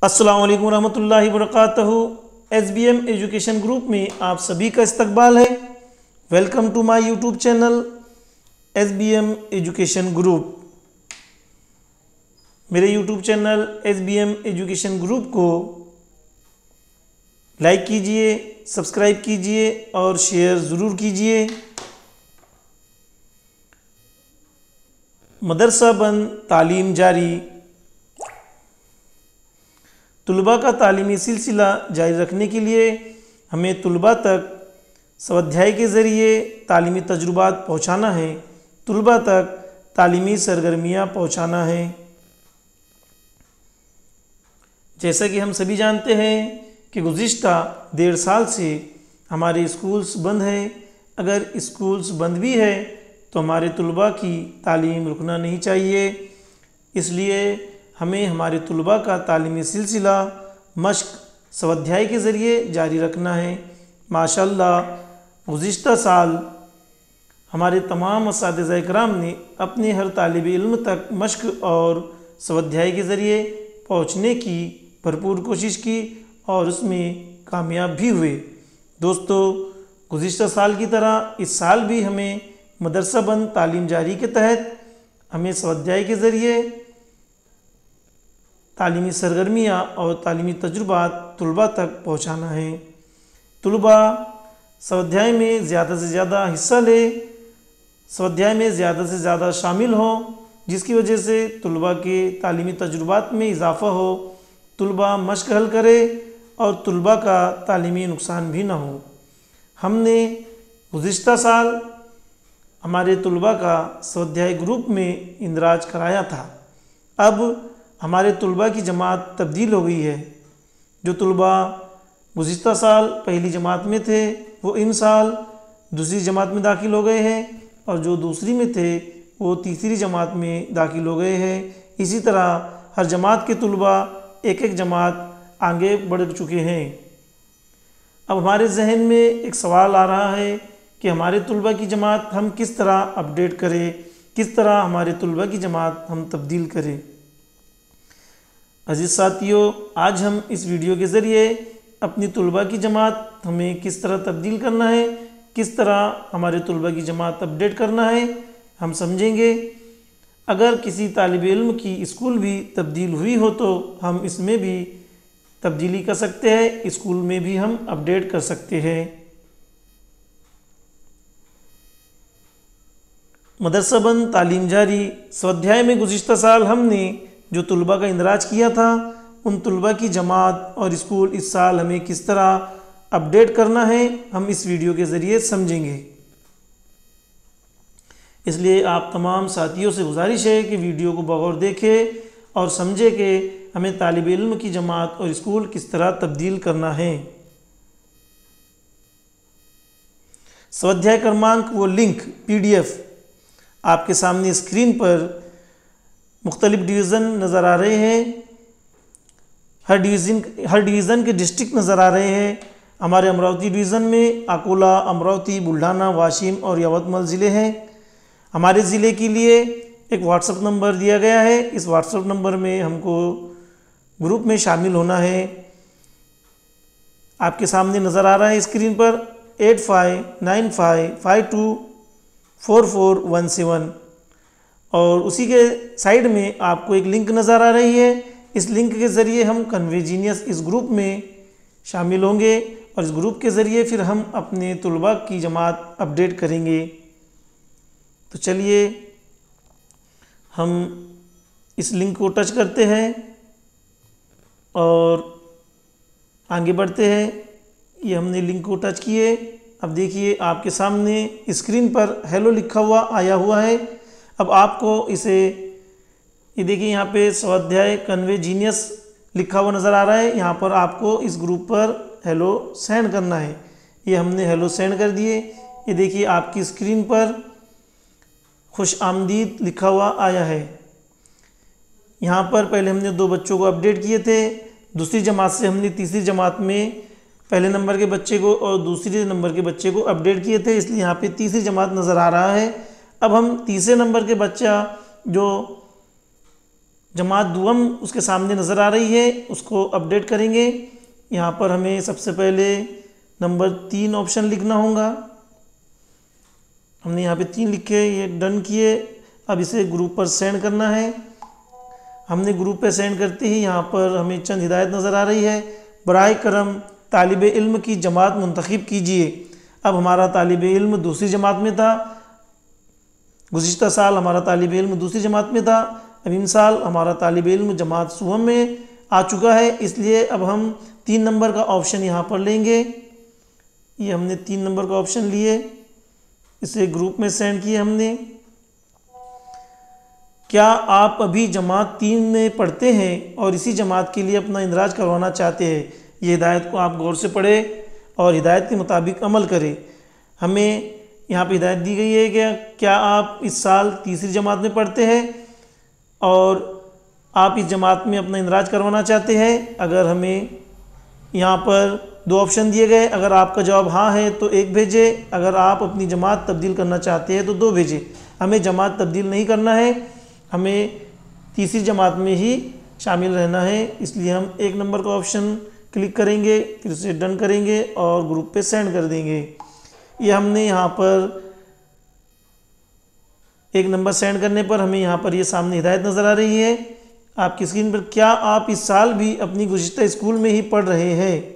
अस्सलाम वालेकुम रहमतुल्लाहि वबरकातुहू। SBM एजुकेशन ग्रुप में आप सभी का इस्तकबाल है। Welcome to my YouTube channel SBM education group. मेरे YouTube channel SBM education group को लाइक कीजिए, सब्सक्राइब कीजिए और शेयर ज़रूर कीजिए। मदरसा बंद तालीम जारी। तुलबा का तालीमी सिलसिला जारी रखने के लिए हमें तुलबा तक स्वाध्याय के ज़रिए तालीमी तजुर्बात पहुँचाना है, तुलबा तक तालीमी सरगर्मियाँ पहुँचाना है। जैसा कि हम सभी जानते हैं कि गुज़िश्ता 1.5 साल से हमारे स्कूल्स बंद हैं। अगर स्कूल्स बंद भी है तो हमारे तुलबा की तालीम रुकना नहीं चाहिए। इसलिए हमें हमारे तुलबा का तालीमी सिलसिला मश्क स्वाध्याय के ज़रिए जारी रखना है। माशाअल्लाह गुज़िश्ता साल हमारे तमाम असातिज़ा इकराम ने अपने हर तालिब इल्म तक मश्क और स्वाध्याय के ज़रिए पहुँचने की भरपूर कोशिश की और उसमें कामयाब भी हुए। दोस्तों, गुज़िश्ता साल की तरह इस साल भी हमें मदरसा बंद तालीम जारी के तहत हमें स्वाध्याय के ज़रिए तालीमी सरगर्मियाँ और तालीमी तजुर्बात तुलबा तक पहुँचाना है। तुलबा स्वाध्याय में ज़्यादा से ज़्यादा हिस्सा ले, स्वाध्याय में ज़्यादा से ज़्यादा शामिल हो, जिसकी वजह से तुलबा के तालीमी तजुर्बात में इजाफ़ा हो, तुलबा मश्क हल करे और तुलबा का तालीमी नुकसान भी ना हो। हमने गुज़िश्ता साल हमारे तुलबा का स्वाध्याय ग्रुप में इंदराज कराया था। अब हमारे तुलबा की जमात तब्दील हो गई है। जो तुलबा गुज़िश्ता साल पहली जमात में थे वो इन साल दूसरी जमात में दाखिल हो गए हैं और जो दूसरी में थे वो तीसरी जमात में दाखिल हो गए हैं। इसी तरह हर जमात के तुलबा एक एक जमात आगे बढ़ चुके हैं। अब हमारे जहन में एक सवाल आ रहा है कि हमारे तुलबा की जमात हम किस तरह अपडेट करें, किस तरह हमारे तुलबा की जमात हम तब्दील करें। अजीज़ साथियों, आज हम इस वीडियो के ज़रिए अपनी तुलबा की जमात हमें किस तरह तब्दील करना है, किस तरह हमारे तुलबा की जमात अपडेट करना है, हम समझेंगे। अगर किसी तालिब इल्म की स्कूल भी तब्दील हुई हो तो हम इसमें भी तब्दीली कर सकते हैं, स्कूल में भी हम अपडेट कर सकते हैं। मदरसा बंद तालीम जारी। स्वाध्याय में गुज़िश्ता साल हमने जो तुलबा का इंदराज किया था, उन तुलबा की जमात और स्कूल इस साल हमें किस तरह अपडेट करना है, हम इस वीडियो के ज़रिए समझेंगे। इसलिए आप तमाम साथियों से गुजारिश है कि वीडियो को बगौर देखें और समझे कि हमें तालिब इल्म की जमात और स्कूल किस तरह तब्दील करना है। स्वाध्याय क्रमांक वो लिंक PDF आपके सामने स्क्रीन पर मुख्तलिफ डिवीज़न नज़र आ रहे हैं। हर डिवीज़न के डिस्ट्रिक्ट नज़र आ रहे हैं। हमारे अमरावती डिवीज़न में अकोला, अमरावती, बुल्ढाना, वाशिम और यवतमाल ज़िले हैं। हमारे ज़िले के लिए एक व्हाट्सएप नंबर दिया गया है। इस व्हाट्सएप नंबर में हमको ग्रुप में शामिल होना है। आपके सामने नज़र आ रहा है स्क्रीन पर 8595524417 और उसी के साइड में आपको एक लिंक नज़र आ रही है। इस लिंक के ज़रिए हम कन्वेजीनियस इस ग्रुप में शामिल होंगे और इस ग्रुप के ज़रिए फिर हम अपने तुलबा की जमात अपडेट करेंगे। तो चलिए हम इस लिंक को टच करते हैं और आगे बढ़ते हैं। ये हमने लिंक को टच किए। अब देखिए आपके सामने स्क्रीन पर हेलो लिखा हुआ आया हुआ है। अब आपको इसे ये देखिए यहाँ पे स्वाध्याय कन्वेजीनियस लिखा हुआ नज़र आ रहा है। यहाँ पर आपको इस ग्रुप पर हेलो सेंड करना है। ये हमने हेलो सेंड कर दिए। ये देखिए आपकी स्क्रीन पर खुश आमदीद लिखा हुआ आया है। यहाँ पर पहले हमने 2 बच्चों को अपडेट किए थे। दूसरी जमात से हमने तीसरी जमात में पहले नंबर के बच्चे को और दूसरे नंबर के बच्चे को अपडेट किए थे, इसलिए यहाँ पे तीसरी जमात नज़र आ रहा है। अब हम तीसरे नंबर के बच्चा जो जमात दुअम उसके सामने नज़र आ रही है, उसको अपडेट करेंगे। यहाँ पर हमें सबसे पहले नंबर 3 ऑप्शन लिखना होगा। हमने यहाँ पे 3 लिखे, ये डन किए। अब इसे ग्रुप पर सेंड करना है। हमने ग्रुप पे सेंड करते ही यहाँ पर हमें चंद हिदायत नज़र आ रही है। बराए करम तालिब इल्म की जमात मुंतखब कीजिए। अब हमारा तालिब इल्म दूसरी जमात में था, गुज़िश्ता साल हमारा तालिब इल्म दूसरी जमात में था। अब इन साल हमारा तालिब इल्म जमात सुवम में आ चुका है, इसलिए अब हम 3 नंबर का ऑप्शन यहाँ पर लेंगे। ये हमने 3 नंबर का ऑप्शन लिए, इसे ग्रुप में सेंड किए हमने। क्या आप अभी जमात 3 में पढ़ते हैं और इसी जमात के लिए अपना इंदराज करवाना चाहते हैं? ये हिदायत को आप गौर से पढ़ें और हिदायत के मुताबिक अमल करें। हमें यहाँ पे हिदायत दी गई है कि क्या आप इस साल तीसरी जमात में पढ़ते हैं और आप इस जमात में अपना इंदराज करवाना चाहते हैं? अगर हमें यहाँ पर 2 ऑप्शन दिए गए, अगर आपका जवाब हाँ है तो 1 भेजें, अगर आप अपनी जमात तब्दील करना चाहते हैं तो 2 भेजें। हमें जमात तब्दील नहीं करना है, हमें तीसरी जमात में ही शामिल रहना है, इसलिए हम 1 नंबर का ऑप्शन क्लिक करेंगे, फिर उसे डन करेंगे और ग्रुप पे सेंड कर देंगे। ये हमने यहाँ पर 1 नंबर सेंड करने पर हमें यहाँ पर ये सामने हिदायत नज़र आ रही है आपकी स्क्रीन पर। क्या आप इस साल भी अपनी गुज़िश्ता स्कूल में ही पढ़ रहे हैं?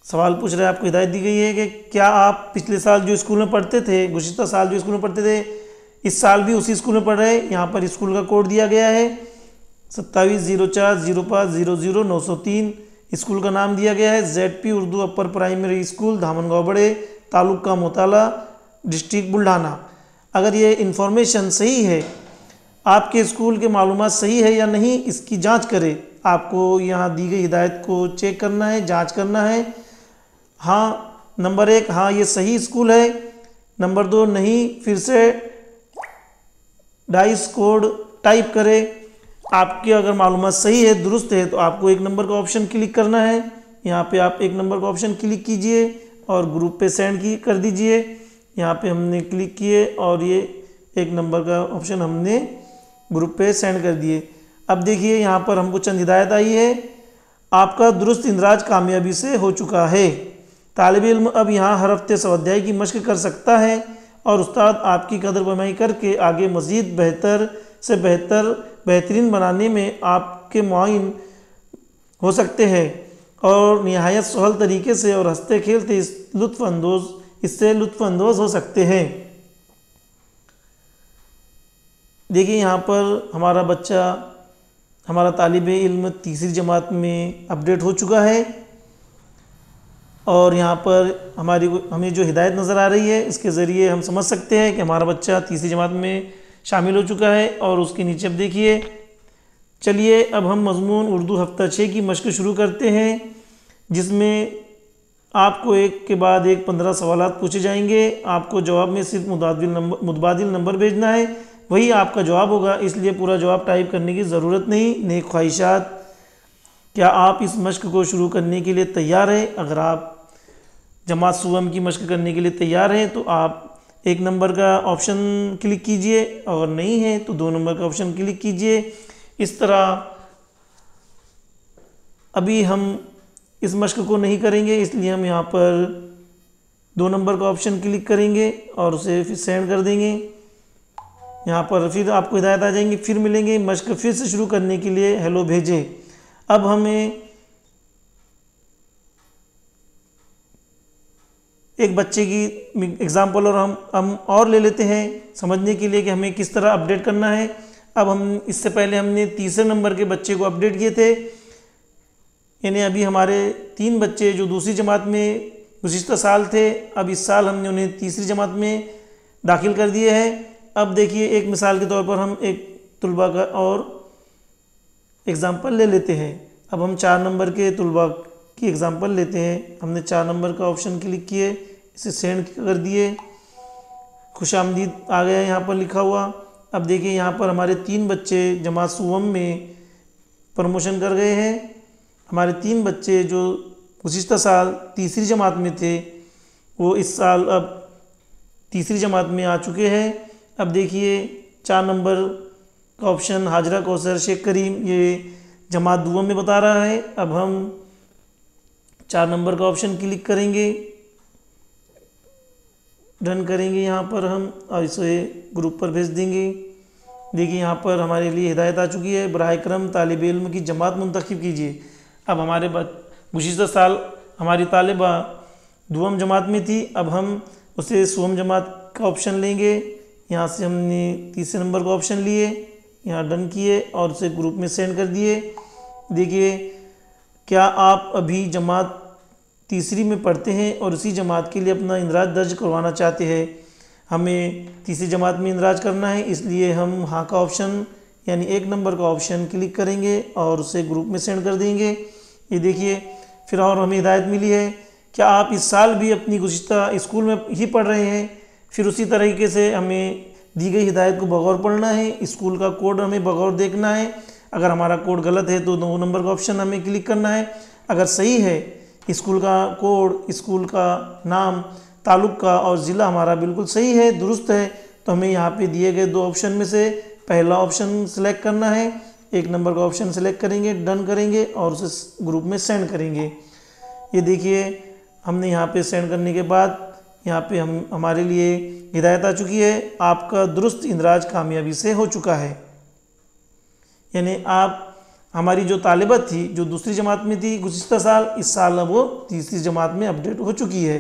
सवाल पूछ रहे हैं, आपको हिदायत दी गई है कि क्या आप पिछले साल जो स्कूल में पढ़ते थे, गुज़िश्ता साल जो स्कूल में पढ़ते थे, इस साल भी उसी स्कूल में पढ़ रहे हैं? यहाँ पर स्कूल का कोड दिया गया है 270405000903। स्कूल का नाम दिया गया है ZP Urdu upper primary school Dhamangaon बड़े, तालुका मोताला, डिस्ट्रिक्ट बुल्ढाना। अगर ये इन्फॉर्मेशन सही है, आपके स्कूल के मालूमात सही है या नहीं, इसकी जांच करें। आपको यहाँ दी गई हिदायत को चेक करना है, जांच करना है। हाँ, नंबर 1 हाँ ये सही स्कूल है, नंबर 2 नहीं, फिर से डाइस कोड टाइप करें। आपकी अगर मालूमात सही है, दुरुस्त है, तो आपको 1 नंबर का ऑप्शन क्लिक करना है। यहाँ पे आप 1 नंबर का ऑप्शन क्लिक कीजिए और ग्रुप पे सेंड की कर दीजिए। यहाँ पे हमने क्लिक किए और ये 1 नंबर का ऑप्शन हमने ग्रुप पे सेंड कर दिए। अब देखिए यहाँ पर हमको चंद हिदायत आई है। आपका दुरुस्त इंदराज कामयाबी से हो चुका है। तालिब इल्म अब यहाँ हर हफ्ते स्वाध्याय की मशक कर सकता है और उस्ताद आपकी कदर बमाई करके आगे मज़ीद बेहतर से बेहतरीन बनाने में आपके मुआइन हो सकते हैं और नहायत सहल तरीके से और हंसते खेलते इससे लुत्फ़अंदोज़ हो सकते हैं। देखिए यहाँ पर हमारा बच्चा, हमारा तालिब इल्म तीसरी जमात में अपडेट हो चुका है और यहाँ पर हमें जो हिदायत नज़र आ रही है, इसके ज़रिए हम समझ सकते हैं कि हमारा बच्चा तीसरी जमात में शामिल हो चुका है। और उसके नीचे अब देखिए, चलिए अब हम मज़मून उर्दू हफ्ता 6 की मशक शुरू करते हैं, जिसमें आपको एक के बाद एक 15 सवालात पूछे जाएंगे। आपको जवाब में सिर्फ मुतबादिल नंबर भेजना है, वही आपका जवाब होगा, इसलिए पूरा जवाब टाइप करने की ज़रूरत नहीं। नेक ख्वाहिशात। क्या आप इस मशक को शुरू करने के लिए तैयार हैं? अगर आप जमात सुवम की मशक करने के लिए तैयार हैं तो आप 1 नंबर का ऑप्शन क्लिक कीजिए, अगर नहीं है तो 2 नंबर का ऑप्शन क्लिक कीजिए। इस तरह अभी हम इस मशक को नहीं करेंगे, इसलिए हम यहाँ पर 2 नंबर का ऑप्शन क्लिक करेंगे और उसे फिर सेंड कर देंगे। यहाँ पर फिर आपको हिदायत आ जाएंगी, फिर मिलेंगे। मशक फिर से शुरू करने के लिए हेलो भेजें। अब हमें एक बच्चे की एग्जाम्पल और हम और ले लेते हैं समझने के लिए कि हमें किस तरह अपडेट करना है। अब हम इससे पहले हमने तीसरे नंबर के बच्चे को अपडेट किए थे, यानी अभी हमारे 3 बच्चे जो दूसरी जमात में गुज़िश्ता साल थे, अब इस साल हमने उन्हें तीसरी जमात में दाखिल कर दिए हैं। अब देखिए, एक मिसाल के तौर पर हम एक तुलबा का और एग्ज़ाम्पल ले लेते हैं। अब हम 4 नंबर के तुलबा की एग्ज़ाम्पल लेते हैं। हमने 4 नंबर का ऑप्शन क्लिक किए, इसे सेंड कर दिए। खुशामदीद आ गया यहाँ पर लिखा हुआ। अब देखिए यहाँ पर हमारे 3 बच्चे जमात सुवम में प्रमोशन कर गए हैं। हमारे 3 बच्चे जो गुज़िश्ता साल तीसरी जमात में थे, वो इस साल अब तीसरी जमात में आ चुके हैं। अब देखिए 4 नंबर का ऑप्शन हाजरा कौसर शेख करीम ये जमात दुआ में बता रहा है। अब हम 4 नंबर का ऑप्शन क्लिक करेंगे, डन करेंगे यहाँ पर हम और इसे ग्रुप पर भेज देंगे। देखिए यहाँ पर हमारे लिए हिदायत आ चुकी है, बराए करम तालिब इल्म की जमात मुंतखब कीजिए। अब हमारे गुज़िश्ता साल हमारी तालिबा दुआम जमात में थी, अब हम उसे सोम जमात का ऑप्शन लेंगे। यहाँ से हमने तीसरे नंबर का ऑप्शन लिए, यहाँ डन किए और उसे ग्रुप में सेंड कर दिए। देखिए क्या आप अभी जमात तीसरी में पढ़ते हैं और उसी जमात के लिए अपना इंदराज दर्ज करवाना चाहते हैं? हमें तीसरी जमात में इंदराज करना है, इसलिए हम हाँ का ऑप्शन यानी 1 नंबर का ऑप्शन क्लिक करेंगे और उसे ग्रुप में सेंड कर देंगे। ये देखिए फिर और हमें हिदायत मिली है, क्या आप इस साल भी अपनी गुज़िश्ता स्कूल में ही पढ़ रहे हैं? फिर उसी तरीके से हमें दी गई हिदायत को बगौर पढ़ना है, स्कूल का कोड हमें बगौर देखना है। अगर हमारा कोड गलत है तो 2 नंबर का ऑप्शन हमें क्लिक करना है। अगर सही है, स्कूल का कोड, स्कूल का नाम, ताल्लुक़ का और ज़िला हमारा बिल्कुल सही है, दुरुस्त है, तो हमें यहाँ पे दिए गए 2 ऑप्शन में से पहला ऑप्शन सेलेक्ट करना है। 1 नंबर का ऑप्शन सेलेक्ट करेंगे, डन करेंगे और उसे ग्रुप में सेंड करेंगे। ये देखिए हमने यहाँ पे सेंड करने के बाद यहाँ पे हमारे लिए हिदायत आ चुकी है, आपका दुरुस्त इंदराज कामयाबी से हो चुका है। यानी आप हमारी जो तालिबा थी जो दूसरी जमात में थी गुज़िश्ता साल, इस साल अब वो तीसरी जमात में अपडेट हो चुकी है।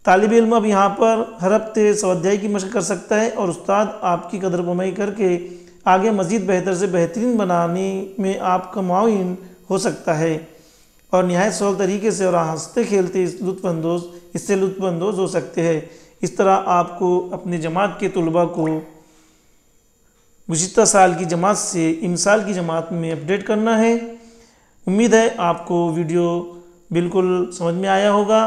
तालिब इल्म अब यहाँ पर हर हफ्ते स्वाध्याय की मशक कर सकता है और उस्ताद आपकी कदर कमाई करके आगे मज़ीद बेहतर से बेहतरीन बनाने में आपका मुआविन हो सकता है और निहायत सहल तरीके से और हंसते खेलते इससे लुत्फ़अंदोज़ हो सकते हैं। इस तरह आपको अपने जमात के तलबा को गुज़िश्ता साल की जमात से इमसाल की जमात में अपडेट करना है। उम्मीद है आपको वीडियो बिल्कुल समझ में आया होगा।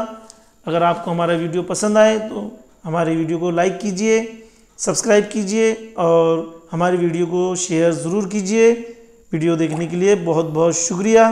अगर आपको हमारा वीडियो पसंद आए तो हमारे वीडियो को लाइक कीजिए, सब्सक्राइब कीजिए और हमारी वीडियो को शेयर ज़रूर कीजिए। वीडियो देखने के लिए बहुत बहुत शुक्रिया।